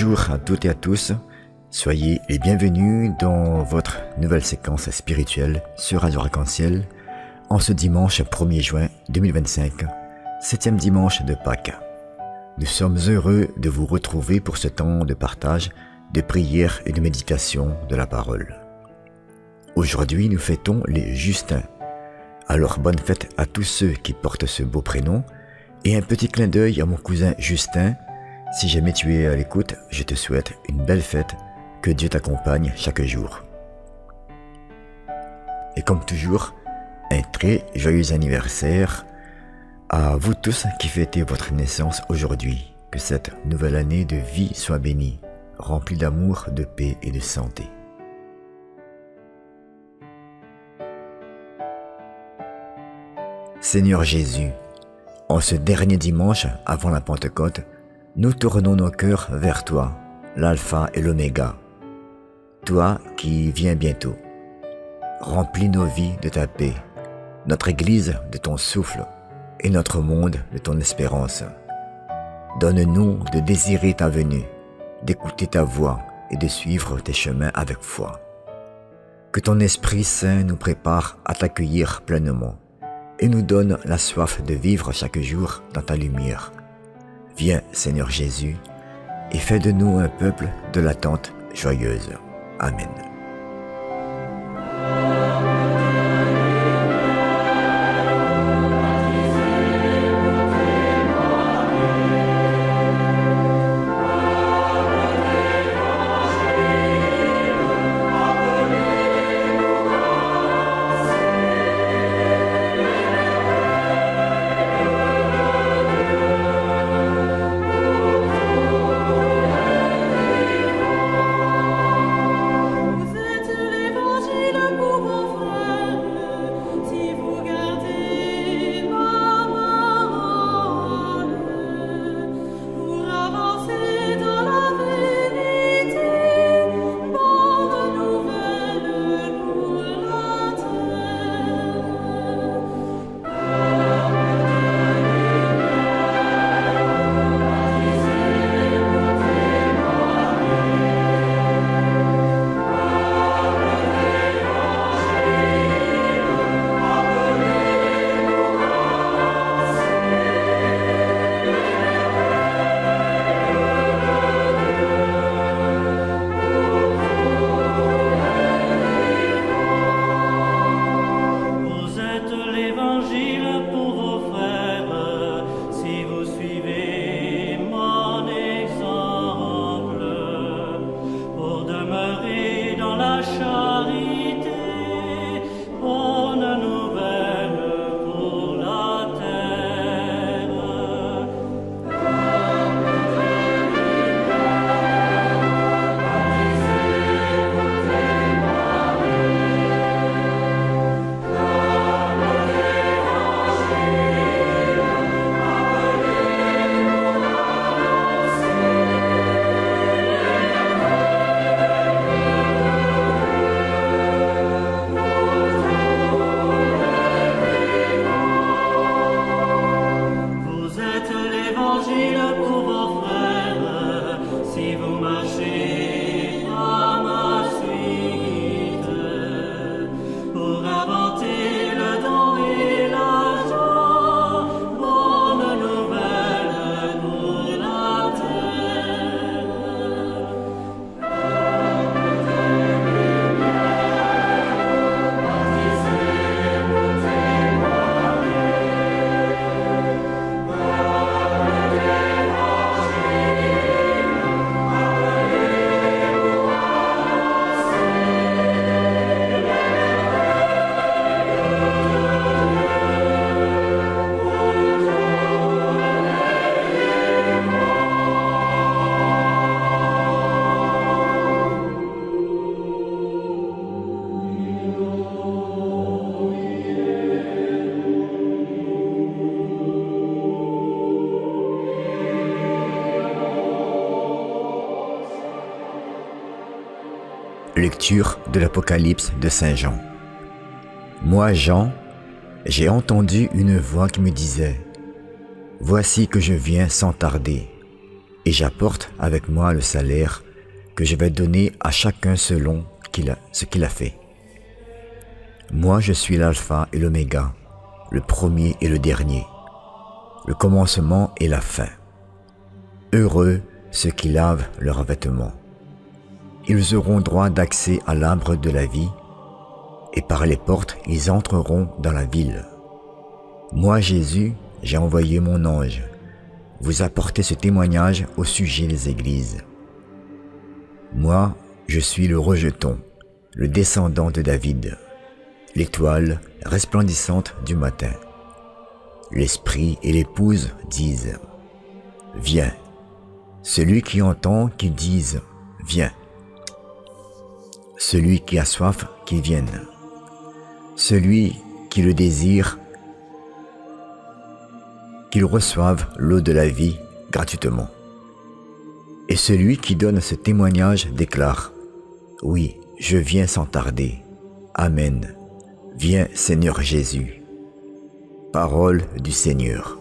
Bonjour à toutes et à tous, soyez les bienvenus dans votre nouvelle séquence spirituelle sur Radio Arc-en-Ciel en ce dimanche 1er juin 2025, 7e dimanche de Pâques. Nous sommes heureux de vous retrouver pour ce temps de partage, de prière et de méditation de la parole. Aujourd'hui, nous fêtons les Justins. Alors bonne fête à tous ceux qui portent ce beau prénom et un petit clin d'œil à mon cousin Justin. Si jamais tu es à l'écoute, je te souhaite une belle fête, que Dieu t'accompagne chaque jour. Et comme toujours, un très joyeux anniversaire à vous tous qui fêtez votre naissance aujourd'hui. Que cette nouvelle année de vie soit bénie, remplie d'amour, de paix et de santé. Seigneur Jésus, en ce dernier dimanche avant la Pentecôte, nous tournons nos cœurs vers toi, l'alpha et l'oméga, toi qui viens bientôt. Remplis nos vies de ta paix, notre Église de ton souffle et notre monde de ton espérance. Donne-nous de désirer ta venue, d'écouter ta voix et de suivre tes chemins avec foi. Que ton Esprit Saint nous prépare à t'accueillir pleinement et nous donne la soif de vivre chaque jour dans ta lumière. Viens, Seigneur Jésus, et fais de nous un peuple de l'attente joyeuse. Amen. Lecture de l'Apocalypse de Saint Jean. Moi, Jean, j'ai entendu une voix qui me disait « Voici que je viens sans tarder. et j'apporte avec moi le salaire que je vais donner à chacun selon ce qu'il a fait. Moi je suis l'alpha et l'oméga, le premier et le dernier, le commencement et la fin. Heureux ceux qui lavent leurs vêtements. Ils auront droit d'accès à l'arbre de la vie, et par les portes ils entreront dans la ville. Moi Jésus, j'ai envoyé mon ange, vous apporter ce témoignage au sujet des églises. Moi, je suis le rejeton, le descendant de David, l'étoile resplendissante du matin. L'esprit et l'épouse disent « Viens ». Celui qui entend, qui dise « Viens ». Celui qui a soif, qu'il vienne. Celui qui le désire, qu'il reçoive l'eau de la vie gratuitement. Et celui qui donne ce témoignage déclare « Oui, je viens sans tarder. Amen. Viens Seigneur Jésus. » Parole du Seigneur.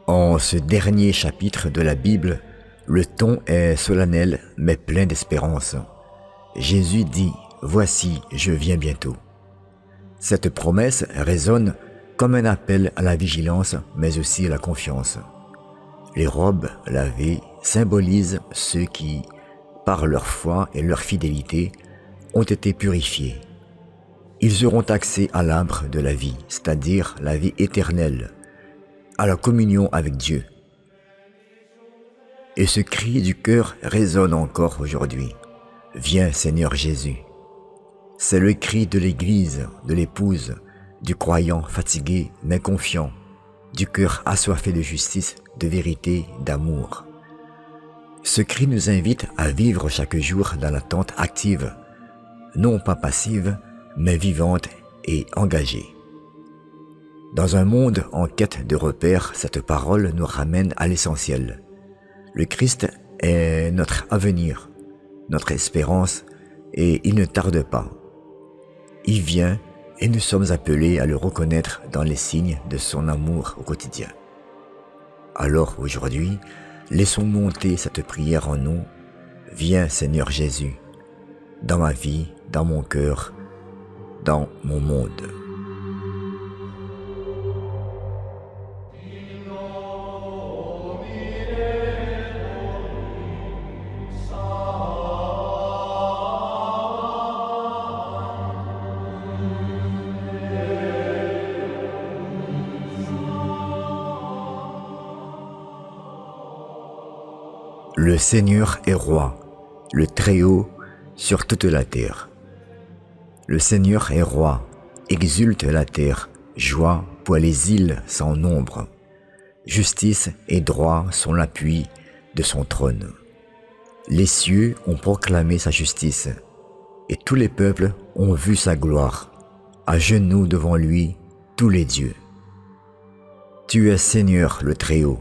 En ce dernier chapitre de la Bible, le ton est solennel mais plein d'espérance. Jésus dit « Voici, je viens bientôt ». Cette promesse résonne comme un appel à la vigilance mais aussi à la confiance. Les robes lavées symbolisent ceux qui, par leur foi et leur fidélité, ont été purifiés. Ils auront accès à l'arbre de la vie, c'est-à-dire la vie éternelle, à la communion avec Dieu. Et ce cri du cœur résonne encore aujourd'hui. Viens Seigneur Jésus. C'est le cri de l'Église, de l'épouse, du croyant fatigué mais confiant, du cœur assoiffé de justice, de vérité, d'amour. Ce cri nous invite à vivre chaque jour dans l'attente active, non pas passive, mais vivante et engagée. Dans un monde en quête de repères, cette parole nous ramène à l'essentiel. Le Christ est notre avenir, notre espérance, et il ne tarde pas. Il vient et nous sommes appelés à le reconnaître dans les signes de son amour au quotidien. Alors aujourd'hui, laissons monter cette prière en nous. Viens Seigneur Jésus, dans ma vie, dans mon cœur, dans mon monde. Le Seigneur est roi, le Très-Haut sur toute la terre. Le Seigneur est roi, exulte la terre, joie pour les îles sans nombre. Justice et droit sont l'appui de son trône. Les cieux ont proclamé sa justice, et tous les peuples ont vu sa gloire. À genoux devant lui, tous les dieux. Tu es Seigneur le Très-Haut,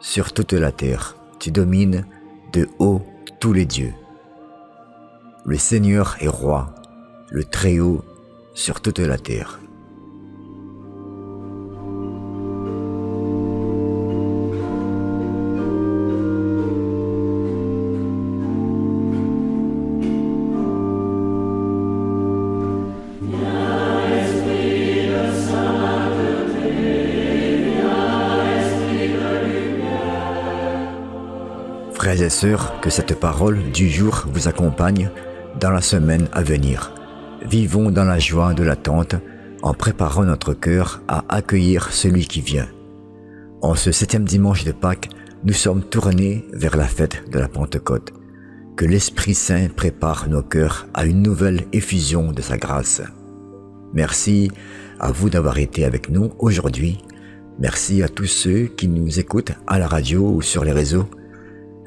sur toute la terre. Tu domines de haut tous les dieux. Le Seigneur est roi, le Très-Haut sur toute la terre. Frères et sœurs, que cette parole du jour vous accompagne dans la semaine à venir. Vivons dans la joie de l'attente en préparant notre cœur à accueillir celui qui vient. En ce 7e dimanche de Pâques, nous sommes tournés vers la fête de la Pentecôte. Que l'Esprit Saint prépare nos cœurs à une nouvelle effusion de sa grâce. Merci à vous d'avoir été avec nous aujourd'hui. Merci à tous ceux qui nous écoutent à la radio ou sur les réseaux.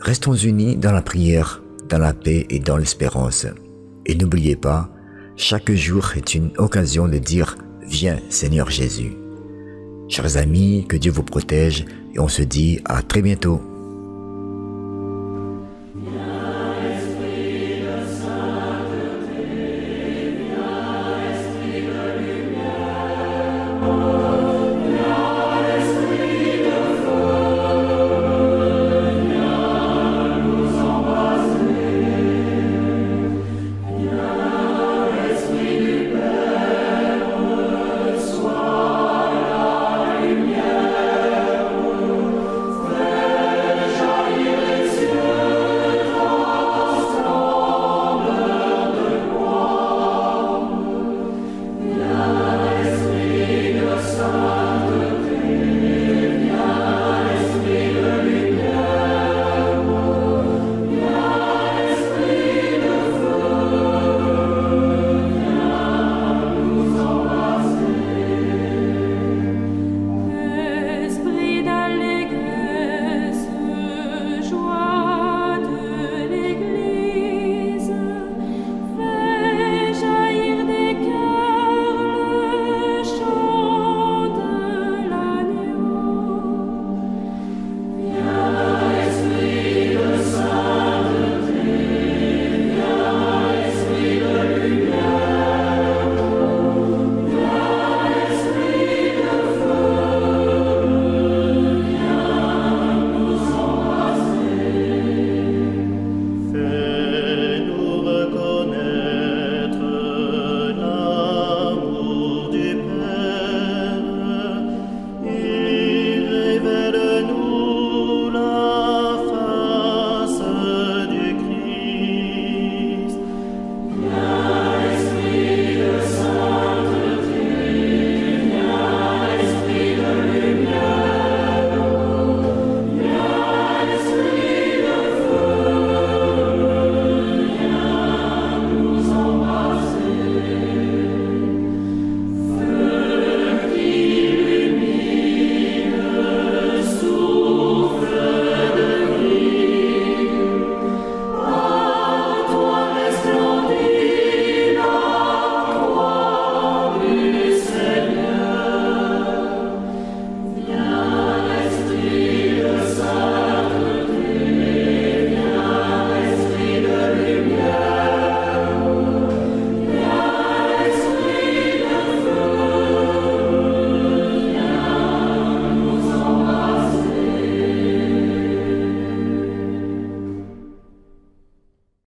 Restons unis dans la prière, dans la paix et dans l'espérance. Et n'oubliez pas, chaque jour est une occasion de dire « Viens, Seigneur Jésus. Chers amis, que Dieu vous protège et on se dit à très bientôt.